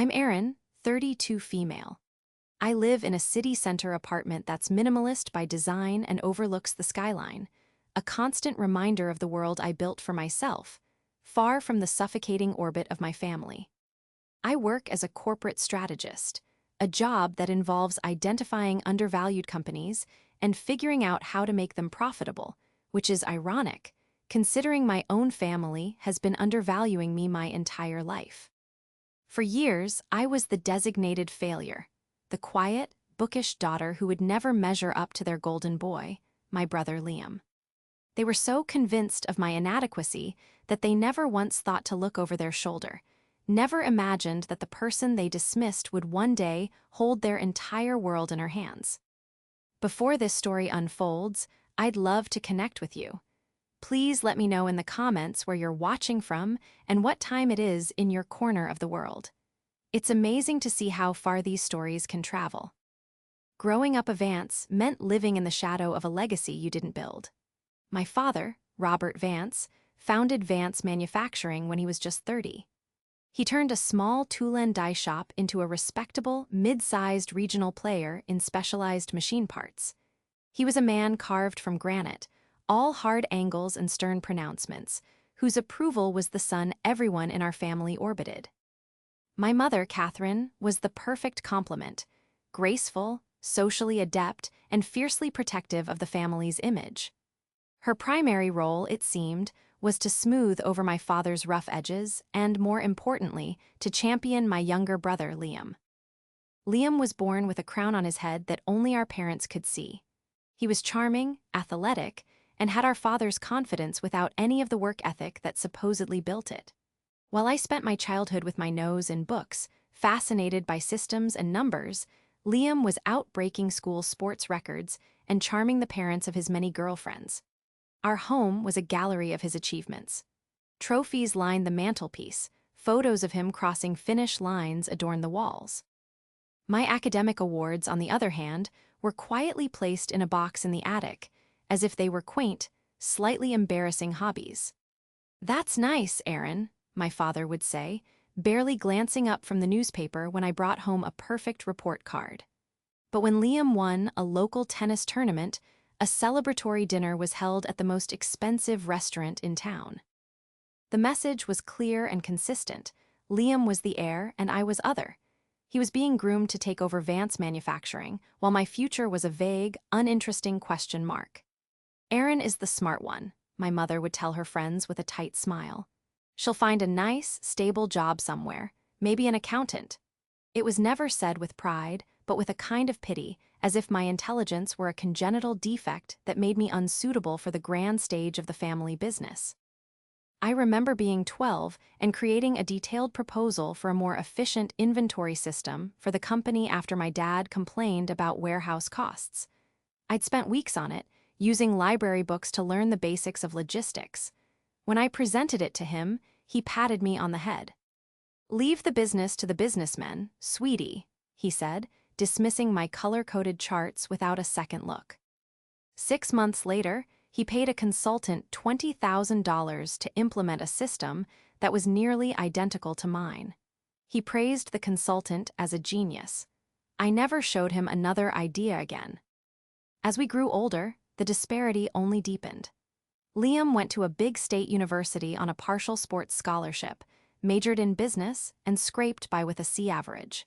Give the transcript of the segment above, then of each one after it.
I'm Erin, 32 female. I live in a city center apartment that's minimalist by design and overlooks the skyline, a constant reminder of the world I built for myself, far from the suffocating orbit of my family. I work as a corporate strategist, a job that involves identifying undervalued companies and figuring out how to make them profitable, which is ironic, considering my own family has been undervaluing me my entire life. For years, I was the designated failure, the quiet, bookish daughter who would never measure up to their golden boy, my brother Liam. They were so convinced of my inadequacy that they never once thought to look over their shoulder, never imagined that the person they dismissed would one day hold their entire world in her hands. Before this story unfolds, I'd love to connect with you. Please let me know in the comments where you're watching from and what time it is in your corner of the world. It's amazing to see how far these stories can travel. Growing up a Vance meant living in the shadow of a legacy you didn't build. My father, Robert Vance, founded Vance Manufacturing when he was just 30. He turned a small tool-and die shop into a respectable, mid-sized regional player in specialized machine parts. He was a man carved from granite, all hard angles and stern pronouncements, whose approval was the sun everyone in our family orbited. My mother, Catherine, was the perfect complement, graceful, socially adept, and fiercely protective of the family's image. Her primary role, it seemed, was to smooth over my father's rough edges and, more importantly, to champion my younger brother, Liam. Liam was born with a crown on his head that only our parents could see. He was charming, athletic, and had our father's confidence without any of the work ethic that supposedly built it. While I spent my childhood with my nose in books, fascinated by systems and numbers, Liam was out breaking school sports records and charming the parents of his many girlfriends. Our home was a gallery of his achievements. Trophies lined the mantelpiece, photos of him crossing finish lines adorned the walls. My academic awards, on the other hand, were quietly placed in a box in the attic, as if they were quaint, slightly embarrassing hobbies. "That's nice, Erin," my father would say, barely glancing up from the newspaper when I brought home a perfect report card. But when Liam won a local tennis tournament, a celebratory dinner was held at the most expensive restaurant in town. The message was clear and consistent. Liam was the heir and I was other. He was being groomed to take over Vance Manufacturing, while my future was a vague, uninteresting question mark. "Erin is the smart one," my mother would tell her friends with a tight smile. "She'll find a nice, stable job somewhere, maybe an accountant." It was never said with pride, but with a kind of pity, as if my intelligence were a congenital defect that made me unsuitable for the grand stage of the family business. I remember being 12 and creating a detailed proposal for a more efficient inventory system for the company after my dad complained about warehouse costs. I'd spent weeks on it, using library books to learn the basics of logistics. When I presented it to him, he patted me on the head. "Leave the business to the businessmen, sweetie," he said, dismissing my color-coded charts without a second look. 6 months later, he paid a consultant $20,000 to implement a system that was nearly identical to mine. He praised the consultant as a genius. I never showed him another idea again. As we grew older, the disparity only deepened. Liam went to a big state university on a partial sports scholarship, majored in business, and scraped by with a C average.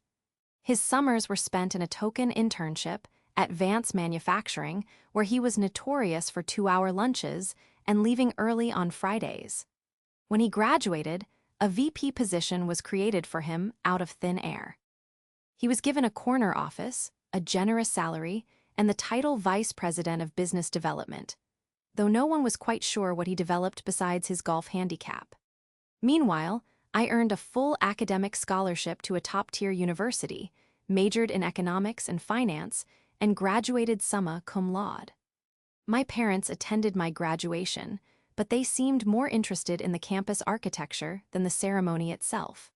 His summers were spent in a token internship at Vance Manufacturing, where he was notorious for 2-hour lunches and leaving early on Fridays. When he graduated, a VP position was created for him out of thin air. He was given a corner office, a generous salary, and the title Vice President of Business Development, though no one was quite sure what he developed besides his golf handicap. Meanwhile, I earned a full academic scholarship to a top-tier university, majored in economics and finance, and graduated summa cum laude. My parents attended my graduation, but they seemed more interested in the campus architecture than the ceremony itself.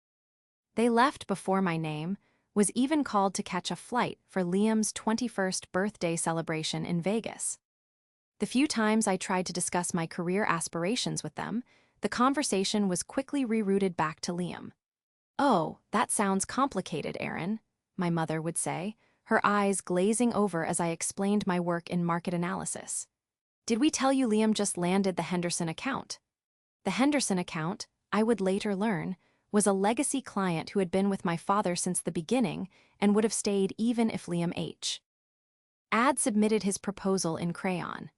They left before my name was even called to catch a flight for Liam's 21st birthday celebration in Vegas. The few times I tried to discuss my career aspirations with them, the conversation was quickly rerouted back to Liam. "Oh, that sounds complicated, Aaron," my mother would say, her eyes glazing over as I explained my work in market analysis. "Did we tell you Liam just landed the Henderson account?" The Henderson account, I would later learn, was a legacy client who had been with my father since the beginning and would have stayed even if Liam H. Ad submitted his proposal in crayon.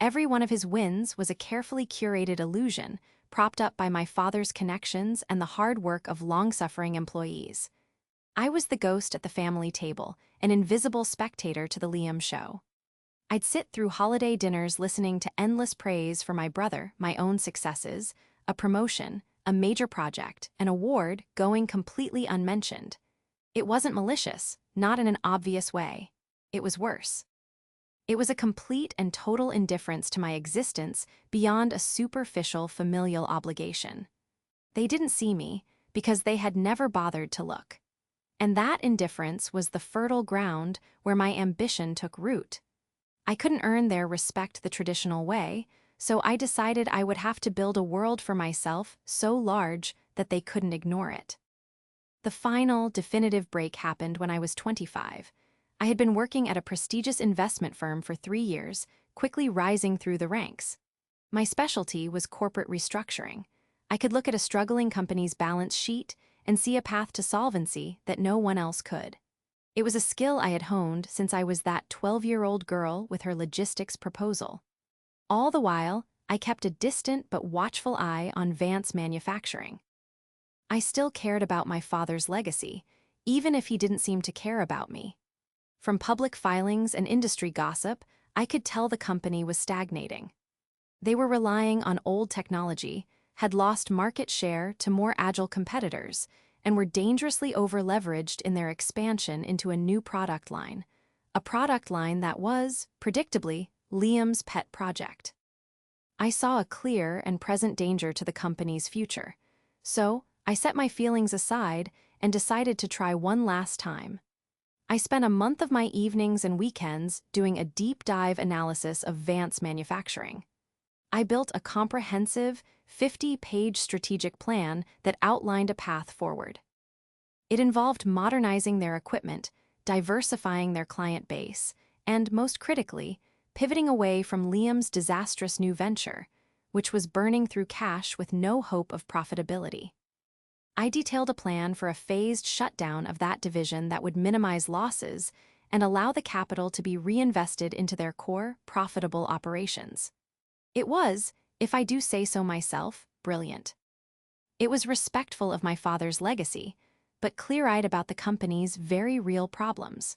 Every one of his wins was a carefully curated illusion, propped up by my father's connections and the hard work of long-suffering employees. I was the ghost at the family table, an invisible spectator to the Liam show. I'd sit through holiday dinners listening to endless praise for my brother, my own successes, a promotion, a major project, an award going completely unmentioned. It wasn't malicious, not in an obvious way. It was worse. It was a complete and total indifference to my existence beyond a superficial familial obligation. They didn't see me because they had never bothered to look. And that indifference was the fertile ground where my ambition took root. I couldn't earn their respect the traditional way, so I decided I would have to build a world for myself so large that they couldn't ignore it. The final, definitive break happened when I was 25. I had been working at a prestigious investment firm for 3 years, quickly rising through the ranks. My specialty was corporate restructuring. I could look at a struggling company's balance sheet and see a path to solvency that no one else could. It was a skill I had honed since I was that 12-year-old girl with her logistics proposal. All the while, I kept a distant but watchful eye on Vance Manufacturing. I still cared about my father's legacy, even if he didn't seem to care about me. From public filings and industry gossip, I could tell the company was stagnating. They were relying on old technology, had lost market share to more agile competitors, and were dangerously over-leveraged in their expansion into a new product line. A product line that was, predictably, Liam's pet project. I saw a clear and present danger to the company's future. So, I set my feelings aside and decided to try one last time. I spent a month of my evenings and weekends doing a deep dive analysis of Vance Manufacturing. I built a comprehensive, 50-page strategic plan that outlined a path forward. It involved modernizing their equipment, diversifying their client base, and, most critically, pivoting away from Liam's disastrous new venture, which was burning through cash with no hope of profitability. I detailed a plan for a phased shutdown of that division that would minimize losses and allow the capital to be reinvested into their core, profitable operations. It was, if I do say so myself, brilliant. It was respectful of my father's legacy, but clear-eyed about the company's very real problems.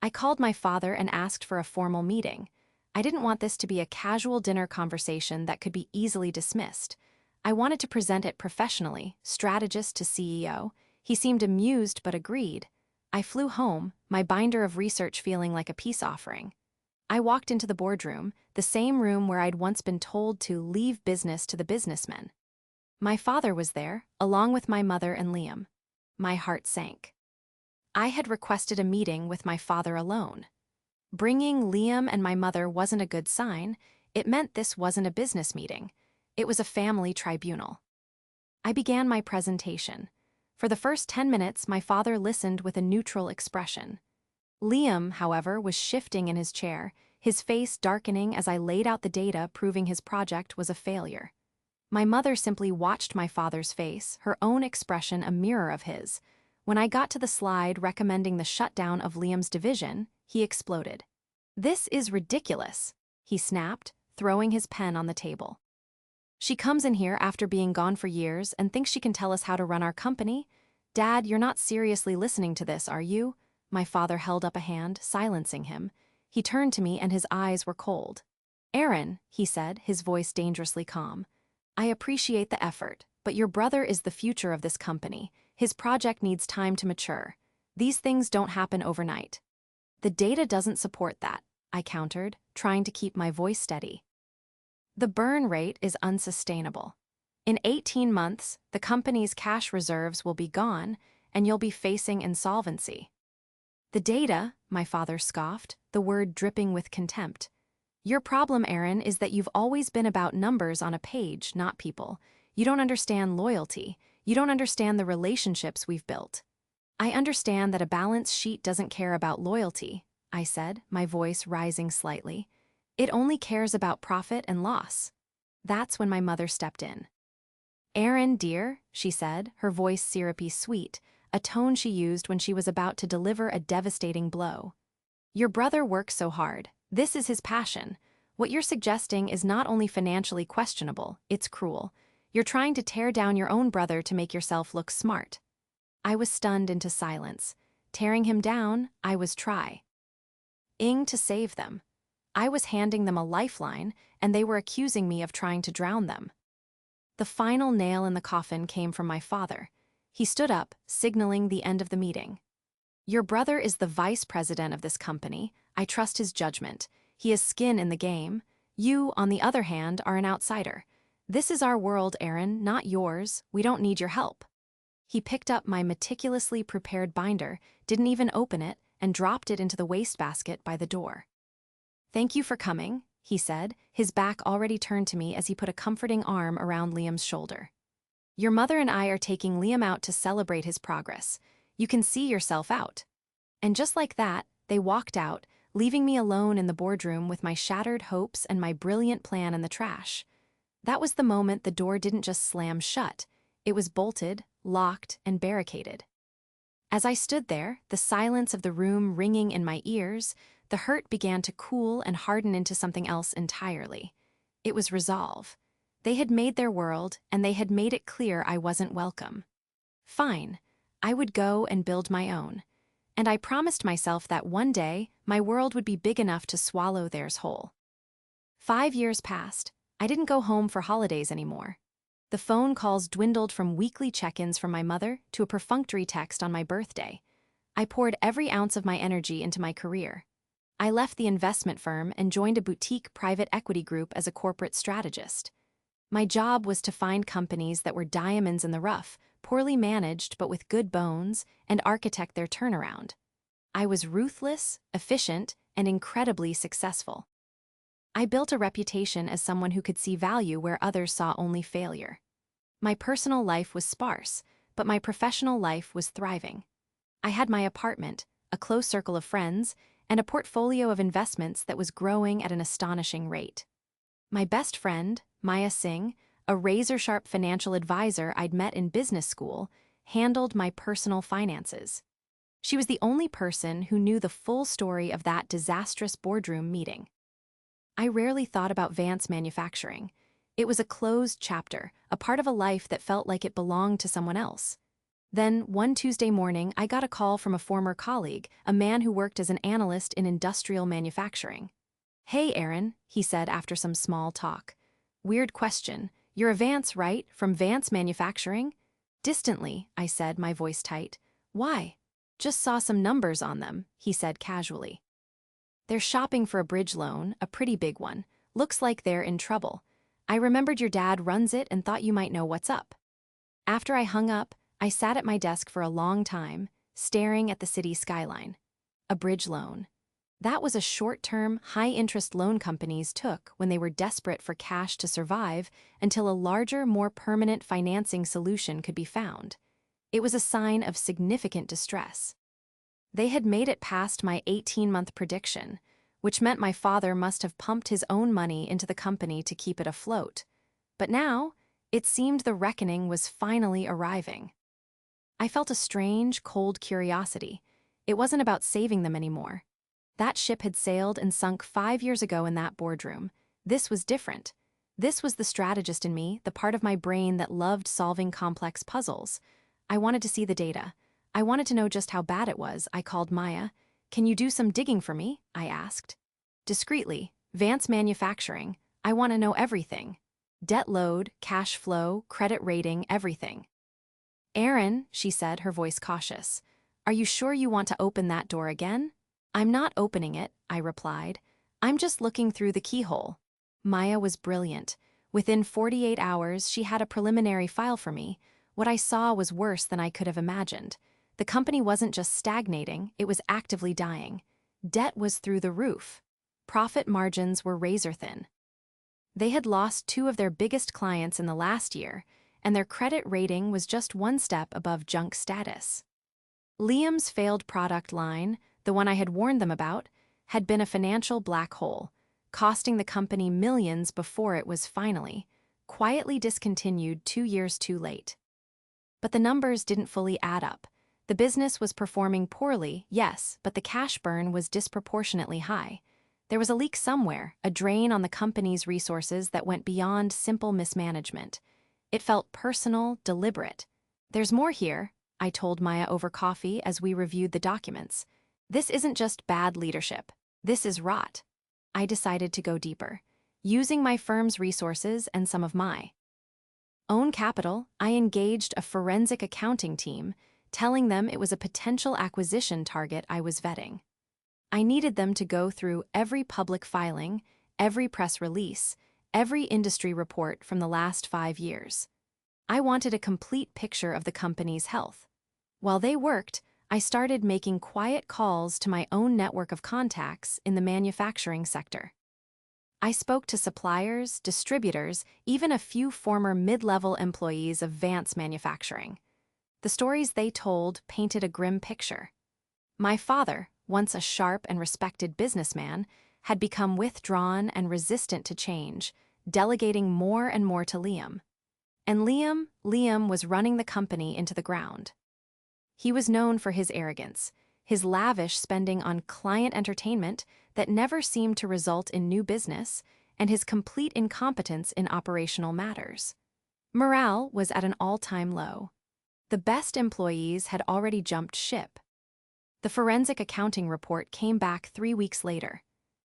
I called my father and asked for a formal meeting. I didn't want this to be a casual dinner conversation that could be easily dismissed. I wanted to present it professionally, strategist to CEO. He seemed amused but agreed. I flew home, my binder of research feeling like a peace offering. I walked into the boardroom, the same room where I'd once been told to leave business to the businessmen. My father was there, along with my mother and Liam. My heart sank. I had requested a meeting with my father alone. Bringing Liam and my mother wasn't a good sign. It meant this wasn't a business meeting. It was a family tribunal. I began my presentation. For the first 10 minutes, my father listened with a neutral expression. Liam, however, was shifting in his chair, his face darkening as I laid out the data proving his project was a failure. My mother simply watched my father's face, her own expression a mirror of his. When I got to the slide recommending the shutdown of Liam's division, he exploded. "This is ridiculous," he snapped, throwing his pen on the table. "She comes in here after being gone for years and thinks she can tell us how to run our company? Dad, you're not seriously listening to this, are you?" My father held up a hand, silencing him. He turned to me and his eyes were cold. "Aaron," he said, his voice dangerously calm, "I appreciate the effort, but your brother is the future of this company. His project needs time to mature. These things don't happen overnight." "The data doesn't support that," I countered, trying to keep my voice steady. "The burn rate is unsustainable. In 18 months, the company's cash reserves will be gone, and you'll be facing insolvency." "The data," my father scoffed, the word dripping with contempt. "Your problem, Aaron, is that you've always been about numbers on a page, not people. You don't understand loyalty. You don't understand the relationships we've built. I understand that a balance sheet doesn't care about loyalty, I said, my voice rising slightly. It only cares about profit and loss. That's when my mother stepped in. Aaron, dear, she said, her voice syrupy sweet, a tone she used when she was about to deliver a devastating blow. Your brother works so hard. This is his passion. What you're suggesting is not only financially questionable, it's cruel. You're trying to tear down your own brother to make yourself look smart. I was stunned into silence. Tearing him down, I was trying to save them. I was handing them a lifeline, and they were accusing me of trying to drown them. The final nail in the coffin came from my father. He stood up, signaling the end of the meeting. Your brother is the vice president of this company. I trust his judgment. He has skin in the game. You, on the other hand, are an outsider. This is our world, Aaron, not yours. We don't need your help. He picked up my meticulously prepared binder, didn't even open it, and dropped it into the wastebasket by the door. Thank you for coming, he said, his back already turned to me as he put a comforting arm around Liam's shoulder. Your mother and I are taking Liam out to celebrate his progress. You can see yourself out. And just like that, they walked out, leaving me alone in the boardroom with my shattered hopes and my brilliant plan in the trash. That was the moment the door didn't just slam shut. It was bolted, locked, and barricaded. As I stood there, the silence of the room ringing in my ears, the hurt began to cool and harden into something else entirely. It was resolve. They had made their world, and they had made it clear I wasn't welcome. Fine, I would go and build my own. And I promised myself that one day, my world would be big enough to swallow theirs whole. 5 years passed. I didn't go home for holidays anymore. The phone calls dwindled from weekly check-ins from my mother to a perfunctory text on my birthday. I poured every ounce of my energy into my career. I left the investment firm and joined a boutique private equity group as a corporate strategist. My job was to find companies that were diamonds in the rough, poorly managed but with good bones, and architect their turnaround. I was ruthless, efficient, and incredibly successful. I built a reputation as someone who could see value where others saw only failure. My personal life was sparse, but my professional life was thriving. I had my apartment, a close circle of friends, and a portfolio of investments that was growing at an astonishing rate. My best friend, Maya Singh, a razor-sharp financial advisor I'd met in business school, handled my personal finances. She was the only person who knew the full story of that disastrous boardroom meeting. I rarely thought about Vance Manufacturing. It was a closed chapter, a part of a life that felt like it belonged to someone else. Then, one Tuesday morning, I got a call from a former colleague, a man who worked as an analyst in industrial manufacturing. Hey, Aaron, he said after some small talk. Weird question. You're a Vance, right? From Vance Manufacturing? Distantly, I said, my voice tight. Why? Just saw some numbers on them, he said casually. They're shopping for a bridge loan, a pretty big one. Looks like they're in trouble. I remembered your dad runs it and thought you might know what's up. After I hung up, I sat at my desk for a long time, staring at the city skyline. A bridge loan. That was a short-term, high-interest loan companies took when they were desperate for cash to survive until a larger, more permanent financing solution could be found. It was a sign of significant distress. They had made it past my 18-month prediction, which meant my father must have pumped his own money into the company to keep it afloat. But now, it seemed the reckoning was finally arriving. I felt a strange, cold curiosity. It wasn't about saving them anymore. That ship had sailed and sunk 5 years ago in that boardroom. This was different. This was the strategist in me, the part of my brain that loved solving complex puzzles. I wanted to see the data. I wanted to know just how bad it was. I called Maya. Can you do some digging for me? I asked. Discreetly, Vance Manufacturing. I want to know everything. Debt load, cash flow, credit rating, everything. Aaron, she said, her voice cautious. Are you sure you want to open that door again? I'm not opening it, I replied. I'm just looking through the keyhole. Maya was brilliant. Within 48 hours, she had a preliminary file for me. What I saw was worse than I could have imagined. The company wasn't just stagnating, it was actively dying. Debt was through the roof. Profit margins were razor-thin. They had lost 2 of their biggest clients in the last year, and their credit rating was just one step above junk status. Liam's failed product line, the one I had warned them about, had been a financial black hole, costing the company millions before it was finally, quietly discontinued 2 years too late. But the numbers didn't fully add up. The business was performing poorly, yes, but the cash burn was disproportionately high. There was a leak somewhere, a drain on the company's resources that went beyond simple mismanagement. It felt personal, deliberate. "There's more here," I told Maya over coffee as we reviewed the documents. "This isn't just bad leadership. This is rot." I decided to go deeper. Using my firm's resources and some of my own capital, I engaged a forensic accounting team, telling them it was a potential acquisition target I was vetting. I needed them to go through every public filing, every press release, every industry report from the last 5 years. I wanted a complete picture of the company's health. While they worked, I started making quiet calls to my own network of contacts in the manufacturing sector. I spoke to suppliers, distributors, even a few former mid-level employees of Vance Manufacturing. The stories they told painted a grim picture. My father, once a sharp and respected businessman, had become withdrawn and resistant to change, delegating more and more to Liam. And Liam was running the company into the ground. He was known for his arrogance, his lavish spending on client entertainment that never seemed to result in new business, and his complete incompetence in operational matters. Morale was at an all-time low. The best employees had already jumped ship. The forensic accounting report came back 3 weeks later.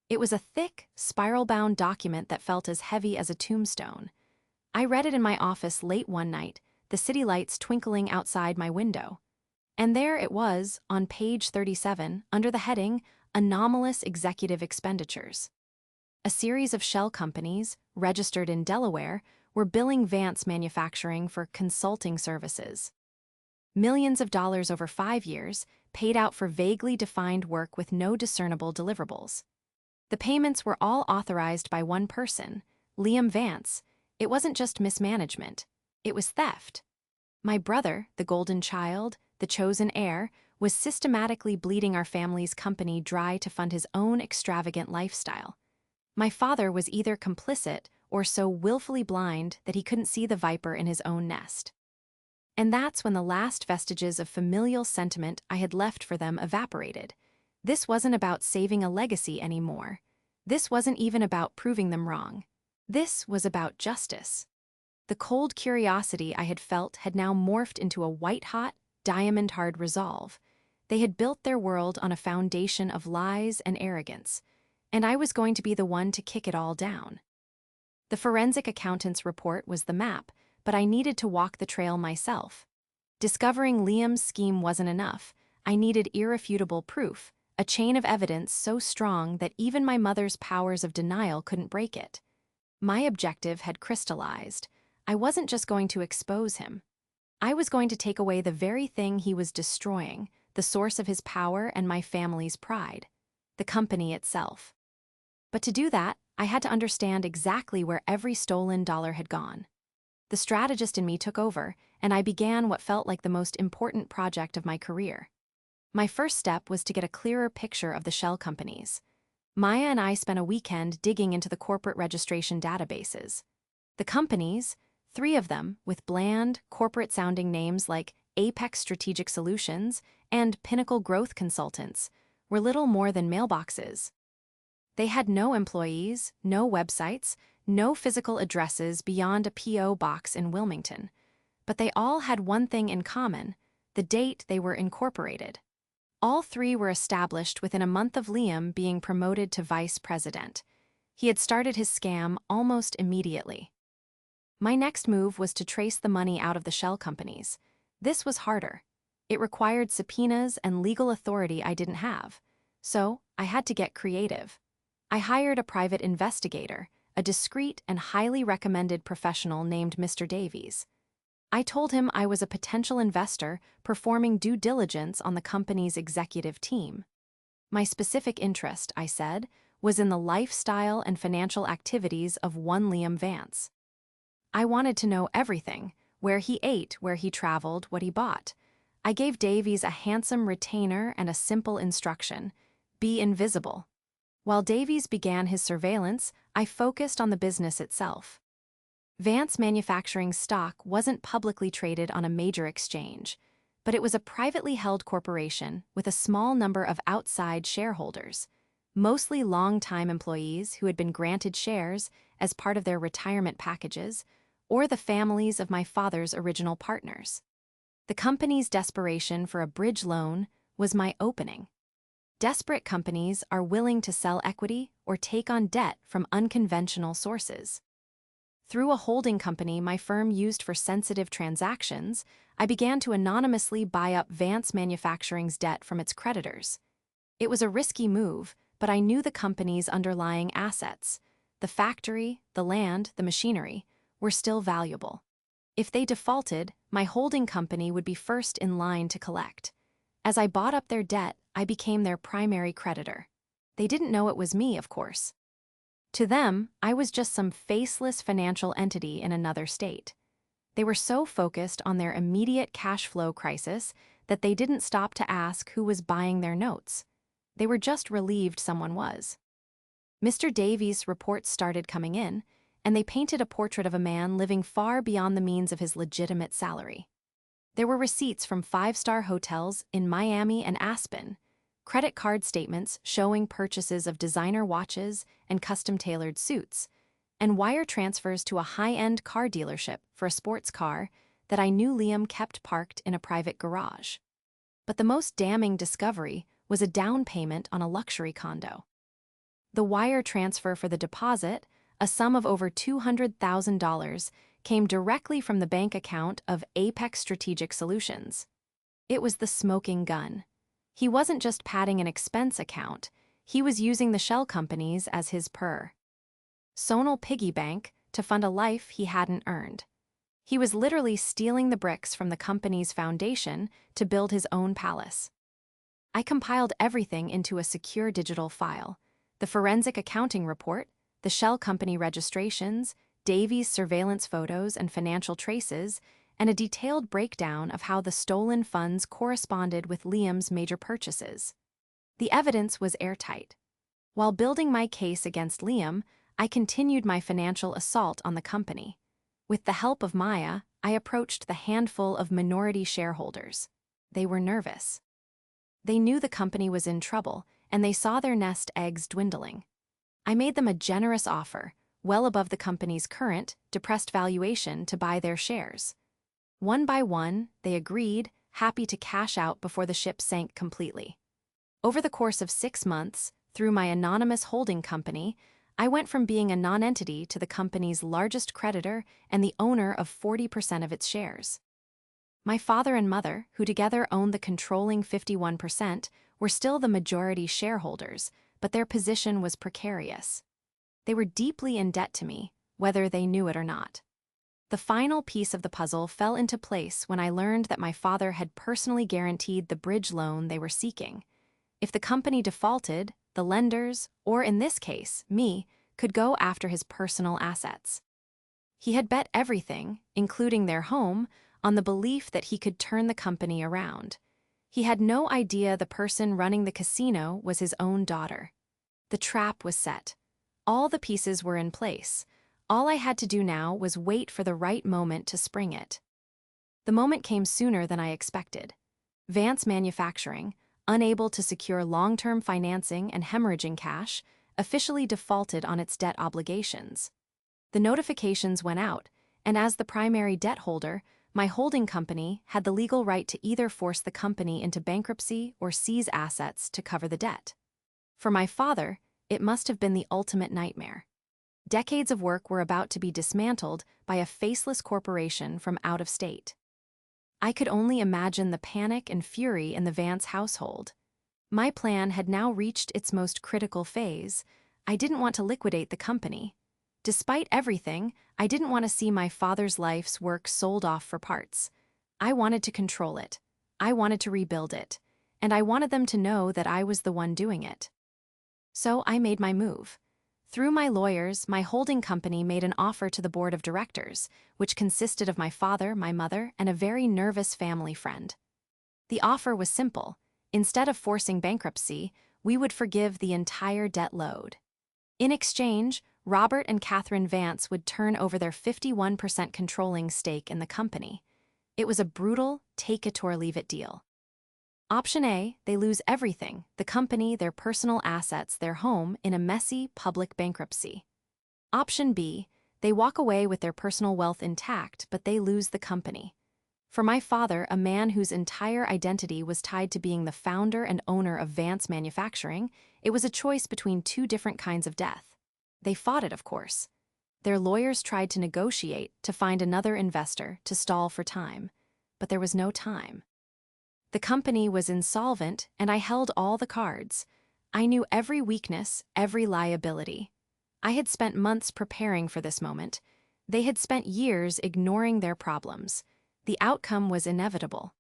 It was a thick, spiral-bound document that felt as heavy as a tombstone. I read it in my office late one night, the city lights twinkling outside my window. And there it was, on page 37, under the heading, Anomalous Executive Expenditures. A series of shell companies, registered in Delaware, were billing Vance Manufacturing for consulting services. Millions of dollars over 5 years, paid out for vaguely defined work with no discernible deliverables. The payments were all authorized by one person, Liam Vance. It wasn't just mismanagement, it was theft. My brother, the golden child, the chosen heir, was systematically bleeding our family's company dry to fund his own extravagant lifestyle. My father was either complicit or so willfully blind that he couldn't see the viper in his own nest. And that's when the last vestiges of familial sentiment I had left for them evaporated. This wasn't about saving a legacy anymore. This wasn't even about proving them wrong. This was about justice. The cold curiosity I had felt had now morphed into a white-hot, diamond-hard resolve. They had built their world on a foundation of lies and arrogance, and I was going to be the one to kick it all down. The forensic accountant's report was the map, but I needed to walk the trail myself. Discovering Liam's scheme wasn't enough. I needed irrefutable proof, a chain of evidence so strong that even my mother's powers of denial couldn't break it. My objective had crystallized. I wasn't just going to expose him. I was going to take away the very thing he was destroying, the source of his power and my family's pride, the company itself. But to do that, I had to understand exactly where every stolen dollar had gone. The strategist in me took over, and I began what felt like the most important project of my career. My first step was to get a clearer picture of the shell companies. Maya and I spent a weekend digging into the corporate registration databases. The companies, 3 of them with bland, corporate-sounding names like Apex Strategic Solutions and Pinnacle Growth Consultants, were little more than mailboxes. They had no employees, no websites, no physical addresses beyond a P.O. box in Wilmington. But they all had one thing in common: the date they were incorporated. All 3 were established within a month of Liam being promoted to vice president. He had started his scam almost immediately. My next move was to trace the money out of the shell companies. This was harder. It required subpoenas and legal authority I didn't have. So I had to get creative. I hired a private investigator, a discreet and highly recommended professional named Mr. Davies. I told him I was a potential investor performing due diligence on the company's executive team. My specific interest, I said, was in the lifestyle and financial activities of one Liam Vance. I wanted to know everything: where he ate, where he traveled, what he bought. I gave Davies a handsome retainer and a simple instruction: be invisible. While Davies began his surveillance, I focused on the business itself. Vance Manufacturing's stock wasn't publicly traded on a major exchange, but it was a privately held corporation with a small number of outside shareholders, mostly long-time employees who had been granted shares as part of their retirement packages, or the families of my father's original partners. The company's desperation for a bridge loan was my opening. Desperate companies are willing to sell equity or take on debt from unconventional sources. Through a holding company my firm used for sensitive transactions, I began to anonymously buy up Vance Manufacturing's debt from its creditors. It was a risky move, but I knew the company's underlying assets, the factory, the land, the machinery, were still valuable. If they defaulted, my holding company would be first in line to collect. As I bought up their debt, I became their primary creditor. They didn't know it was me, of course. To them, I was just some faceless financial entity in another state. They were so focused on their immediate cash flow crisis that they didn't stop to ask who was buying their notes. They were just relieved someone was. Mr. Davies' reports started coming in, and they painted a portrait of a man living far beyond the means of his legitimate salary. There were receipts from five-star hotels in Miami and Aspen, credit card statements showing purchases of designer watches and custom-tailored suits, and wire transfers to a high-end car dealership for a sports car that I knew Liam kept parked in a private garage. But the most damning discovery was a down payment on a luxury condo. The wire transfer for the deposit, a sum of over $200,000, came directly from the bank account of Apex Strategic Solutions. It was the smoking gun. He wasn't just padding an expense account, he was using the shell companies as his personal piggy bank to fund a life he hadn't earned. He was literally stealing the bricks from the company's foundation to build his own palace. I compiled everything into a secure digital file: the forensic accounting report, the shell company registrations, Davies' surveillance photos and financial traces, and a detailed breakdown of how the stolen funds corresponded with Liam's major purchases. The evidence was airtight. While building my case against Liam, I continued my financial assault on the company. With the help of Maya, I approached the handful of minority shareholders. They were nervous. They knew the company was in trouble, and they saw their nest eggs dwindling. I made them a generous offer, well above the company's current, depressed valuation, to buy their shares. One by one, they agreed, happy to cash out before the ship sank completely. Over the course of 6 months, through my anonymous holding company, I went from being a non-entity to the company's largest creditor and the owner of 40% of its shares. My father and mother, who together owned the controlling 51%, were still the majority shareholders, but their position was precarious. They were deeply in debt to me, whether they knew it or not. The final piece of the puzzle fell into place when I learned that my father had personally guaranteed the bridge loan they were seeking. If the company defaulted, the lenders, or in this case, me, could go after his personal assets. He had bet everything, including their home, on the belief that he could turn the company around. He had no idea the person running the casino was his own daughter. The trap was set. All the pieces were in place. All I had to do now was wait for the right moment to spring it. The moment came sooner than I expected. Vance Manufacturing, unable to secure long-term financing and hemorrhaging cash, officially defaulted on its debt obligations. The notifications went out, and as the primary debt holder, my holding company had the legal right to either force the company into bankruptcy or seize assets to cover the debt. For my father, it must have been the ultimate nightmare. Decades of work were about to be dismantled by a faceless corporation from out of state. I could only imagine the panic and fury in the Vance household. My plan had now reached its most critical phase. I didn't want to liquidate the company. Despite everything, I didn't want to see my father's life's work sold off for parts. I wanted to control it. I wanted to rebuild it. And I wanted them to know that I was the one doing it. So I made my move. Through my lawyers, my holding company made an offer to the board of directors, which consisted of my father, my mother, and a very nervous family friend. The offer was simple. Instead of forcing bankruptcy, we would forgive the entire debt load. In exchange, Robert and Catherine Vance would turn over their 51% controlling stake in the company. It was a brutal take-it-or-leave-it deal. Option A, they lose everything, the company, their personal assets, their home, in a messy public bankruptcy. Option B, they walk away with their personal wealth intact, but they lose the company. For my father, a man whose entire identity was tied to being the founder and owner of Vance Manufacturing, it was a choice between two different kinds of death. They fought it, of course. Their lawyers tried to negotiate, to find another investor, to stall for time. But there was no time. The company was insolvent, and I held all the cards. I knew every weakness, every liability. I had spent months preparing for this moment. They had spent years ignoring their problems. The outcome was inevitable.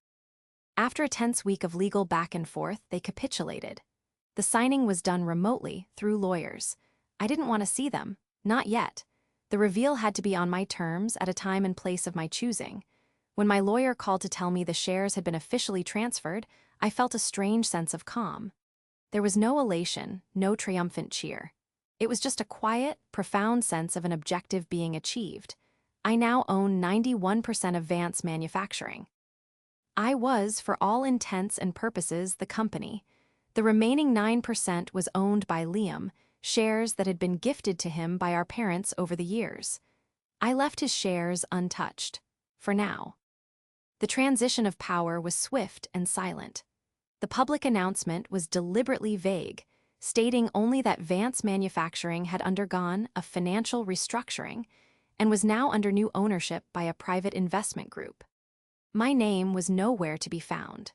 After a tense week of legal back and forth, they capitulated. The signing was done remotely, through lawyers. I didn't want to see them, not yet. The reveal had to be on my terms at a time and place of my choosing. When my lawyer called to tell me the shares had been officially transferred, I felt a strange sense of calm. There was no elation, no triumphant cheer. It was just a quiet, profound sense of an objective being achieved. I now own 91% of Vance Manufacturing. I was, for all intents and purposes, the company. The remaining 9% was owned by Liam, shares that had been gifted to him by our parents over the years. I left his shares untouched. For now. The transition of power was swift and silent. The public announcement was deliberately vague, stating only that Vance Manufacturing had undergone a financial restructuring and was now under new ownership by a private investment group. My name was nowhere to be found.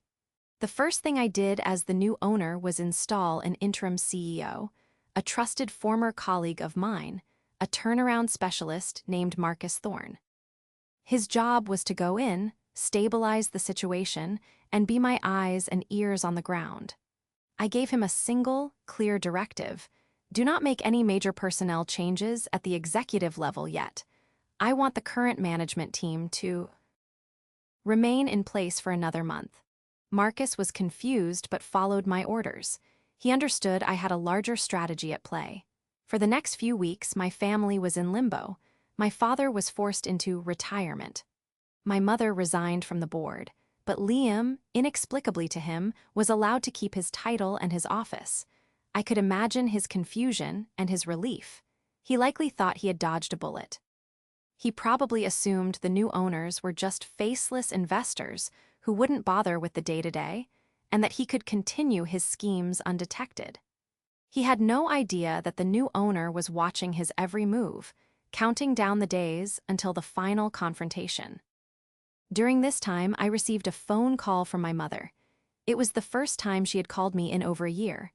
The first thing I did as the new owner was install an interim CEO, a trusted former colleague of mine, a turnaround specialist named Marcus Thorne. His job was to go in, stabilize the situation, and be my eyes and ears on the ground. I gave him a single, clear directive: do not make any major personnel changes at the executive level yet. I want the current management team to remain in place for another month. Marcus was confused but followed my orders. He understood I had a larger strategy at play. For the next few weeks, my family was in limbo. My father was forced into retirement. My mother resigned from the board, but Liam, inexplicably to him, was allowed to keep his title and his office. I could imagine his confusion and his relief. He likely thought he had dodged a bullet. He probably assumed the new owners were just faceless investors who wouldn't bother with the day-to-day, and that he could continue his schemes undetected. He had no idea that the new owner was watching his every move, counting down the days until the final confrontation. During this time, I received a phone call from my mother. It was the first time she had called me in over a year.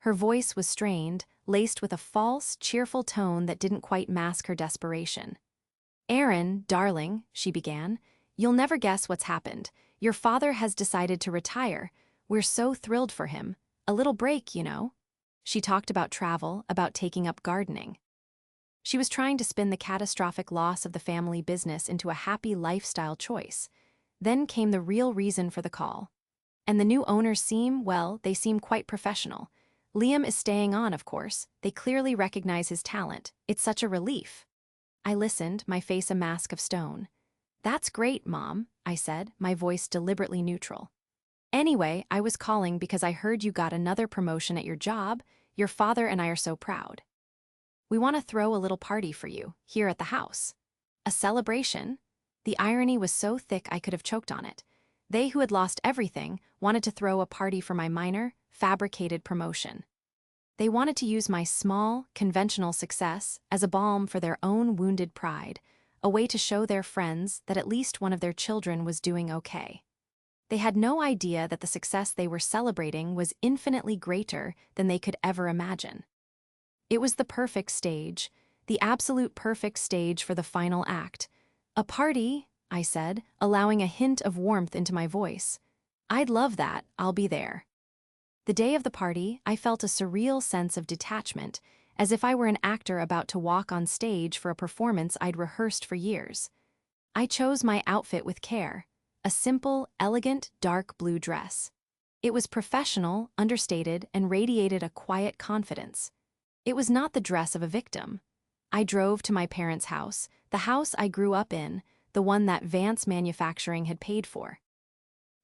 Her voice was strained, laced with a false, cheerful tone that didn't quite mask her desperation. "Aaron, darling," she began, "you'll never guess what's happened. Your father has decided to retire. We're so thrilled for him. A little break, you know." She talked about travel, about taking up gardening. She was trying to spin the catastrophic loss of the family business into a happy lifestyle choice. Then came the real reason for the call. And the new owners they seem quite professional. Liam is staying on, of course. They clearly recognize his talent. It's such a relief. I listened, my face a mask of stone. "That's great, Mom," I said, my voice deliberately neutral. "Anyway, I was calling because I heard you got another promotion at your job. Your father and I are so proud. We want to throw a little party for you, here at the house." A celebration? The irony was so thick I could have choked on it. They who had lost everything wanted to throw a party for my minor, fabricated promotion. They wanted to use my small, conventional success as a balm for their own wounded pride, a way to show their friends that at least one of their children was doing okay. They had no idea that the success they were celebrating was infinitely greater than they could ever imagine. It was the perfect stage, the absolute perfect stage for the final act. "A party," I said, allowing a hint of warmth into my voice. "I'd love that. I'll be there." The day of the party, I felt a surreal sense of detachment, as if I were an actor about to walk on stage for a performance I'd rehearsed for years. I chose my outfit with care, a simple, elegant, dark blue dress. It was professional, understated, and radiated a quiet confidence. It was not the dress of a victim. I drove to my parents' house, the house I grew up in, the one that Vance Manufacturing had paid for.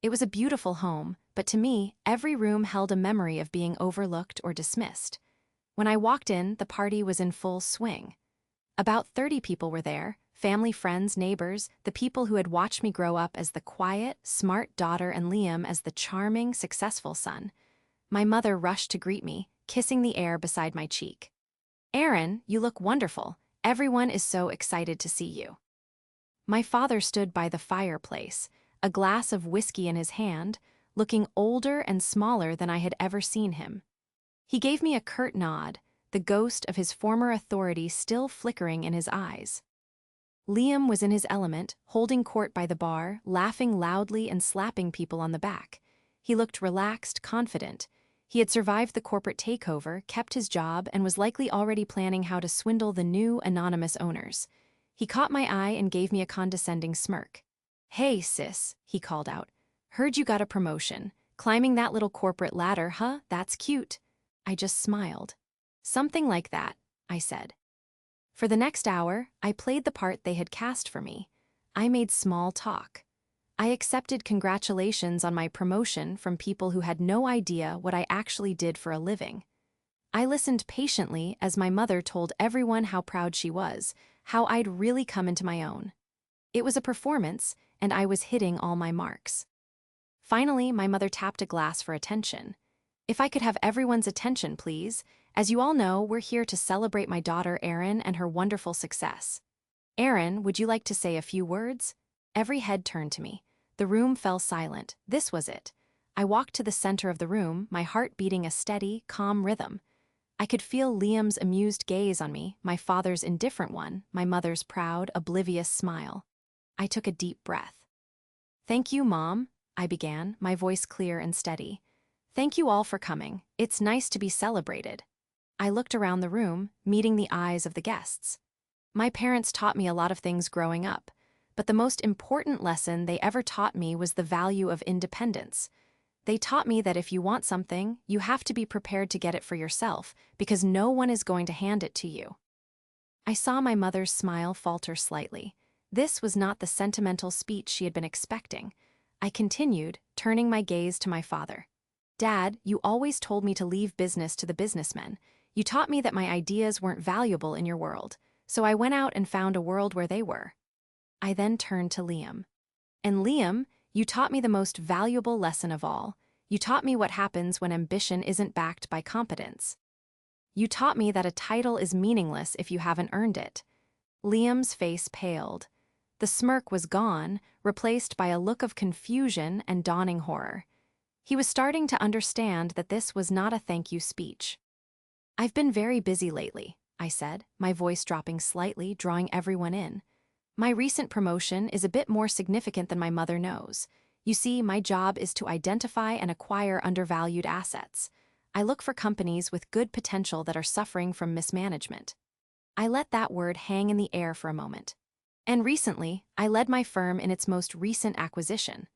It was a beautiful home, but to me, every room held a memory of being overlooked or dismissed. When I walked in, the party was in full swing. About 30 people were there, family, friends, neighbors, the people who had watched me grow up as the quiet, smart daughter and Liam as the charming, successful son. My mother rushed to greet me, kissing the air beside my cheek. "Aaron, you look wonderful. Everyone is so excited to see you." My father stood by the fireplace, a glass of whiskey in his hand, looking older and smaller than I had ever seen him. He gave me a curt nod, the ghost of his former authority still flickering in his eyes. Liam was in his element, holding court by the bar, laughing loudly and slapping people on the back. He looked relaxed, confident. He had survived the corporate takeover, kept his job, and was likely already planning how to swindle the new, anonymous owners. He caught my eye and gave me a condescending smirk. "Hey, sis," he called out. "Heard you got a promotion. Climbing that little corporate ladder, huh? That's cute." I just smiled. "Something like that," I said. For the next hour, I played the part they had cast for me. I made small talk. I accepted congratulations on my promotion from people who had no idea what I actually did for a living. I listened patiently as my mother told everyone how proud she was, how I'd really come into my own. It was a performance, and I was hitting all my marks. Finally, my mother tapped a glass for attention. "If I could have everyone's attention, please. As you all know, we're here to celebrate my daughter Erin and her wonderful success. Erin, would you like to say a few words?" Every head turned to me. The room fell silent. This was it. I walked to the center of the room, my heart beating a steady, calm rhythm. I could feel Liam's amused gaze on me, my father's indifferent one, my mother's proud, oblivious smile. I took a deep breath. "Thank you, Mom," I began, my voice clear and steady. "Thank you all for coming. It's nice to be celebrated." I looked around the room, meeting the eyes of the guests. My parents taught me a lot of things growing up, but the most important lesson they ever taught me was the value of independence. They taught me that if you want something, you have to be prepared to get it for yourself, because no one is going to hand it to you. I saw my mother's smile falter slightly. This was not the sentimental speech she had been expecting. I continued, turning my gaze to my father. "Dad, you always told me to leave business to the businessmen. You taught me that my ideas weren't valuable in your world, so I went out and found a world where they were." I then turned to Liam. "And Liam, you taught me the most valuable lesson of all. You taught me what happens when ambition isn't backed by competence. You taught me that a title is meaningless if you haven't earned it." Liam's face paled. The smirk was gone, replaced by a look of confusion and dawning horror. He was starting to understand that this was not a thank you speech. "I've been very busy lately," I said, my voice dropping slightly, drawing everyone in. "My recent promotion is a bit more significant than my mother knows. You see, my job is to identify and acquire undervalued assets. I look for companies with good potential that are suffering from mismanagement." I let that word hang in the air for a moment. "And recently, I led my firm in its most recent acquisition.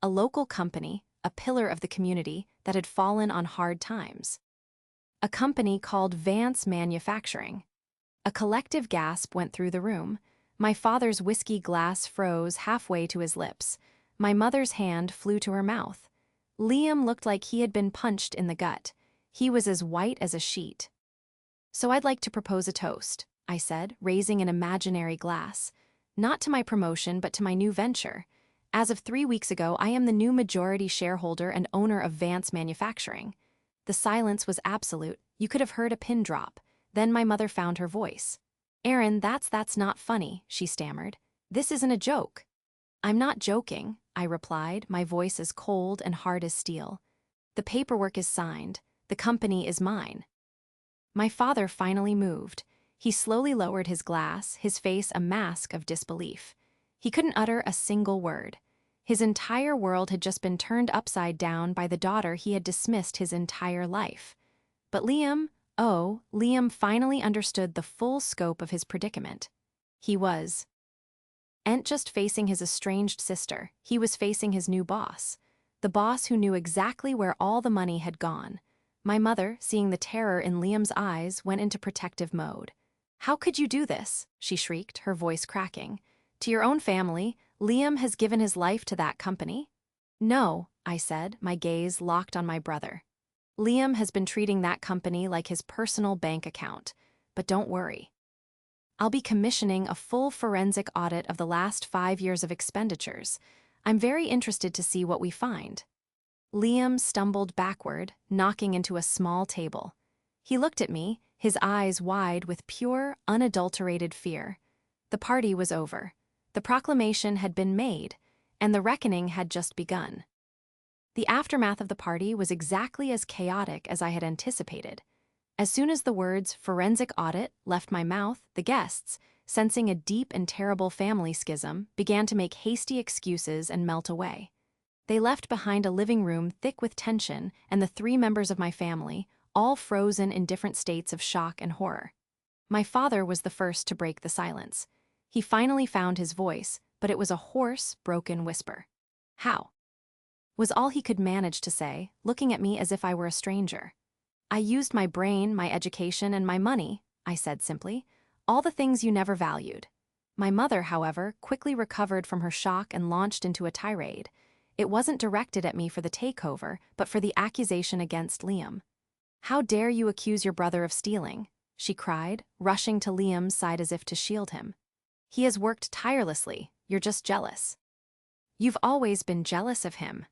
A local company, a pillar of the community that had fallen on hard times. A company called Vance Manufacturing." A collective gasp went through the room. My father's whiskey glass froze halfway to his lips. My mother's hand flew to her mouth. Liam looked like he had been punched in the gut. He was as white as a sheet. "So I'd like to propose a toast," I said, raising an imaginary glass. "Not to my promotion, but to my new venture. As of 3 weeks ago, I am the new majority shareholder and owner of Vance Manufacturing." The silence was absolute. You could have heard a pin drop. Then my mother found her voice. "Aaron, that's not funny," she stammered. "This isn't a joke." "I'm not joking," I replied, my voice as cold and hard as steel. "The paperwork is signed. The company is mine." My father finally moved. He slowly lowered his glass, his face a mask of disbelief. He couldn't utter a single word. His entire world had just been turned upside down by the daughter he had dismissed his entire life. "But Liam, Oh, Liam finally understood the full scope of his predicament. He wasn't just facing his estranged sister, he was facing his new boss. The boss who knew exactly where all the money had gone. My mother, seeing the terror in Liam's eyes, went into protective mode. "How could you do this?" she shrieked, her voice cracking. "To your own family, Liam has given his life to that company?" "No," I said, my gaze locked on my brother. "Liam has been treating that company like his personal bank account. But don't worry. I'll be commissioning a full forensic audit of the last 5 years of expenditures. I'm very interested to see what we find." Liam stumbled backward, knocking into a small table. He looked at me, his eyes wide with pure, unadulterated fear. The party was over. The proclamation had been made, and the reckoning had just begun. The aftermath of the party was exactly as chaotic as I had anticipated. As soon as the words "forensic audit" left my mouth, the guests, sensing a deep and terrible family schism, began to make hasty excuses and melt away. They left behind a living room thick with tension and the 3 members of my family, all frozen in different states of shock and horror. My father was the first to break the silence. He finally found his voice, but it was a hoarse, broken whisper. "How?" was all he could manage to say, looking at me as if I were a stranger. "I used my brain, my education, and my money," I said simply. "All the things you never valued." My mother, however, quickly recovered from her shock and launched into a tirade. It wasn't directed at me for the takeover, but for the accusation against Liam. "How dare you accuse your brother of stealing?" she cried, rushing to Liam's side as if to shield him. "He has worked tirelessly. You're just jealous." "You've always been jealous of him."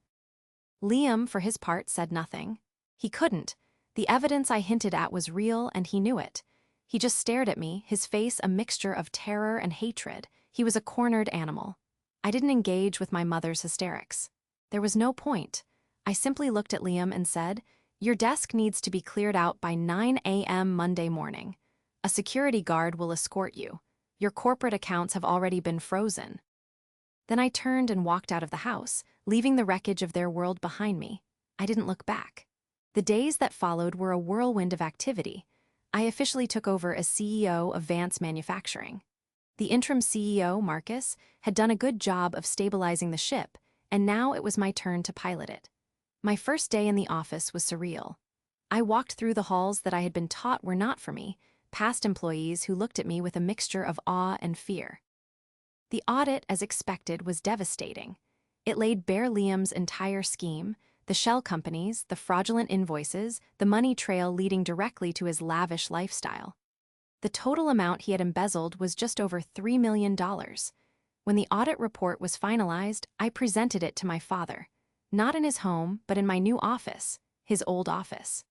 Liam, for his part, said nothing. He couldn't. The evidence I hinted at was real, and he knew it. He just stared at me, his face a mixture of terror and hatred. He was a cornered animal. I didn't engage with my mother's hysterics. There was no point. I simply looked at Liam and said, "Your desk needs to be cleared out by 9 a.m. Monday morning. A security guard will escort you. Your corporate accounts have already been frozen." Then I turned and walked out of the house, leaving the wreckage of their world behind me. I didn't look back. The days that followed were a whirlwind of activity. I officially took over as CEO of Vance Manufacturing. The interim CEO, Marcus, had done a good job of stabilizing the ship, and now it was my turn to pilot it. My first day in the office was surreal. I walked through the halls that I had been taught were not for me, past employees who looked at me with a mixture of awe and fear. The audit, as expected, was devastating. It laid bare Liam's entire scheme: the shell companies, the fraudulent invoices, the money trail leading directly to his lavish lifestyle. The total amount he had embezzled was just over $3 million. When the audit report was finalized, I presented it to my father. Not in his home, but in my new office, his old office.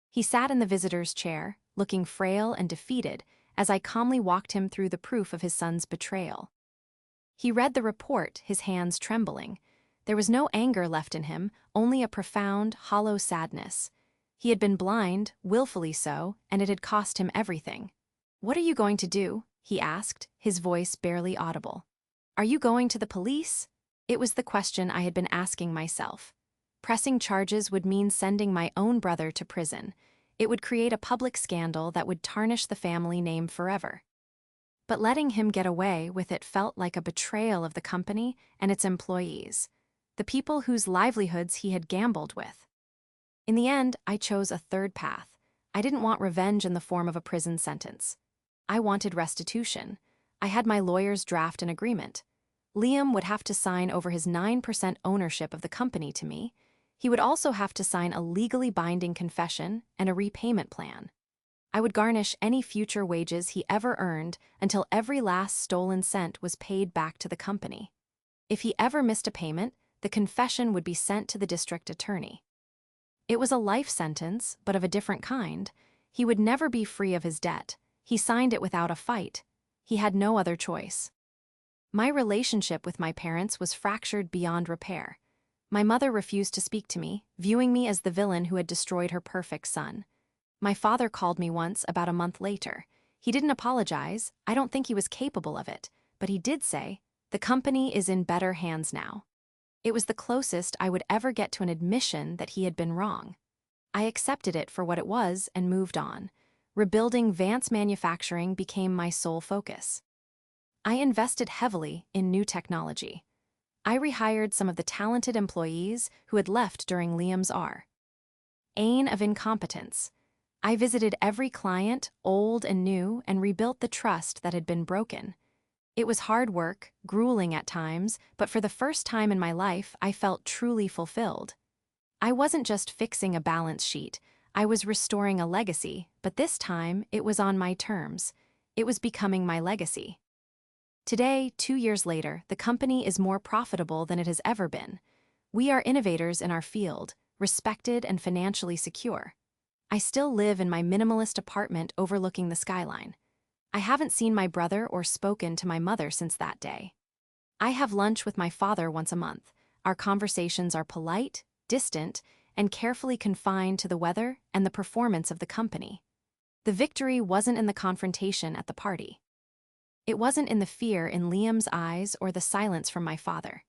He sat in the visitor's chair, looking frail and defeated, as I calmly walked him through the proof of his son's betrayal. He read the report, his hands trembling. There was no anger left in him, only a profound, hollow sadness. He had been blind, willfully so, and it had cost him everything. "What are you going to do?" he asked, his voice barely audible. "Are you going to the police?" It was the question I had been asking myself. Pressing charges would mean sending my own brother to prison. It would create a public scandal that would tarnish the family name forever. But letting him get away with it felt like a betrayal of the company and its employees, the people whose livelihoods he had gambled with. In the end, I chose a third path. I didn't want revenge in the form of a prison sentence. I wanted restitution. I had my lawyers draft an agreement. Liam would have to sign over his 9% ownership of the company to me. He would also have to sign a legally binding confession and a repayment plan. I would garnish any future wages he ever earned until every last stolen cent was paid back to the company. If he ever missed a payment, the confession would be sent to the district attorney. It was a life sentence, but of a different kind. He would never be free of his debt. He signed it without a fight. He had no other choice. My relationship with my parents was fractured beyond repair. My mother refused to speak to me, viewing me as the villain who had destroyed her perfect son. My father called me once about a month later. He didn't apologize. I don't think he was capable of it. But he did say, "The company is in better hands now." It was the closest I would ever get to an admission that he had been wrong. I accepted it for what it was and moved on. rebuilding Vance Manufacturing became my sole focus. I invested heavily in new technology. I rehired some of the talented employees who had left during Liam's reign of incompetence. I visited every client, old and new, and rebuilt the trust that had been broken. It was hard work, grueling at times, but for the first time in my life, I felt truly fulfilled. I wasn't just fixing a balance sheet, I was restoring a legacy, but this time it was on my terms. It was becoming my legacy. Today, 2 years later, the company is more profitable than it has ever been. We are innovators in our field, respected and financially secure. I still live in my minimalist apartment overlooking the skyline. I haven't seen my brother or spoken to my mother since that day. I have lunch with my father once a month. Our conversations are polite, distant, and carefully confined to the weather and the performance of the company. The victory wasn't in the confrontation at the party. It wasn't in the fear in Liam's eyes or the silence from my father.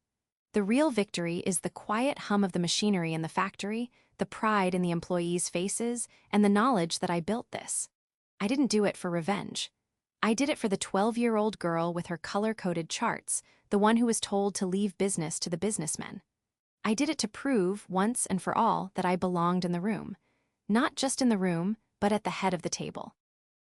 The real victory is the quiet hum of the machinery in the factory, the pride in the employees' faces, and the knowledge that I built this. I didn't do it for revenge. I did it for the 12-year-old girl with her color-coded charts, the one who was told to leave business to the businessmen. I did it to prove, once and for all, that I belonged in the room. Not just in the room, but at the head of the table.